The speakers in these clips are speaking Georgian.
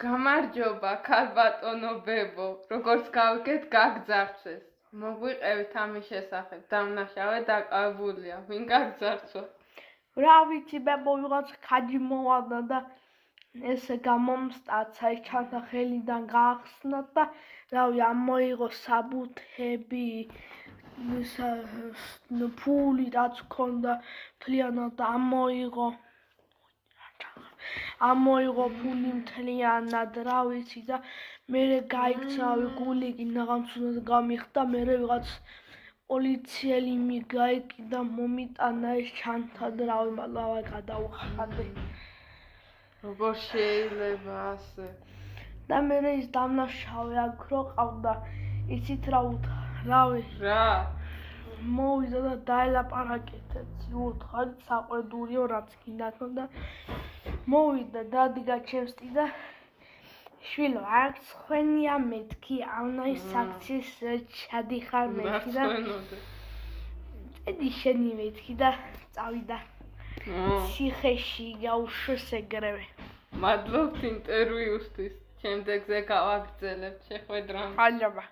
გამარჯობა, ქალბატონო ბებო, როგორც გავიგეთ, გაგძარცვეს. მოგვიყევით ამის შესახებ, დამნაშავე დაკავებულია, ვინ გაგძარცვა? რა ვიცი, ბებო, ვიღაც ქაჯი მოვადა და ესე გამომსტაცა, ეს ჩანთა ხელიდან გაახსნა და რავი, ამოიღო საბუთები, ფული რაც ქონდა, მთლიანად ამოიღო ფული მთლიანად, რა ვიცი და მერე გაიქცა, გული კი რაღაც უნდა გამიხდა, მერე ვიღაც პოლიციელი გაიკიდა, მომიტანა ეს ჩანთა და რავი, მალავე გადავხადე. როგორ შეიძლება ასე? და მერე ის დამნაშავე აქ რო ყავდა, იცით რა უთხრა, რავი. რა? მოვიდა და დაელაპარაკეთ, უთხარი საყვედურიო რაც გინდათო და მოვიდა დადგა ჩემსტი და შვილო, არ ხვენია მეთქი, ამნაის აქციის ჩადიხარ მეთქი და წედი შენი მეთქი და წავიდა ციხეში გაუშვეს ეგრევე. მადლობთ ინტერვიუსთვის, შემდეგზე გავაგრძელებთ, შეხვედრამდე. მადლობა.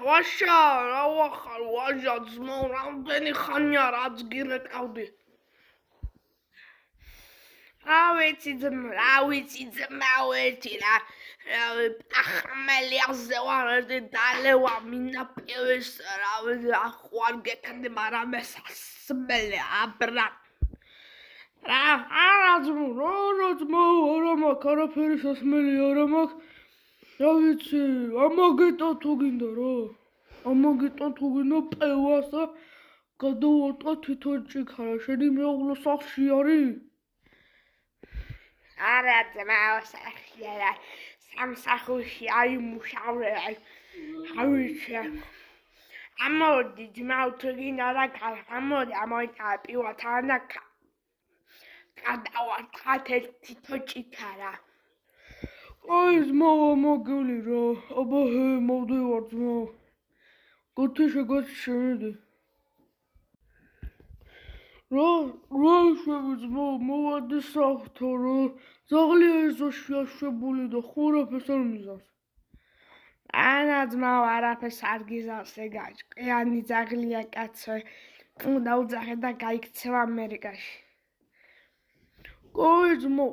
ვაშა, რა ვახარ, ვაჟა, ძმო, რამდენი ხანია რაც გირეკავდი. რა ვიცი ძმაო, ერთი რა ახმელიაზე ვარ, ერთი დალევა მინაპივის, ახوار გეკნდი, მაგრამ ეს ასმელი აბრა. რა ძმო, არა მაქვს, არაფერი სასმელი არა მაქვს. რა ვიცი, ამაგეტო თუ გინდა რა. ამაგეტო თუ გინდა პევასა გადავარტყა თვითონ ჭიქარა, შენი მეუღლე სახლში არის? არა ძმაო, სახლში არა, სამსახურში არის მუშავრე, რა ვიცი. ამოდი ძმაო, თუ გინდა რა ამოიტა პივათან და გადავარტყათ თვითონ ჭიქარა. აი ძმაო, მოგული რა, აბა მოვდივარ ძმაო. გუთიშე შემედი. რა შვები ძმაო, მოვადი საღვთო რა, ზაღლია ეზოში აშვებული და ხურაფეს არ მიზავს. ანა ძმაო, არაფერს არ გიზავს, ეგა ჭკვიანი ზაღლია კაცო, უნდა უძახე და გაიქცევა ამერიკაში. კაი ძმაო,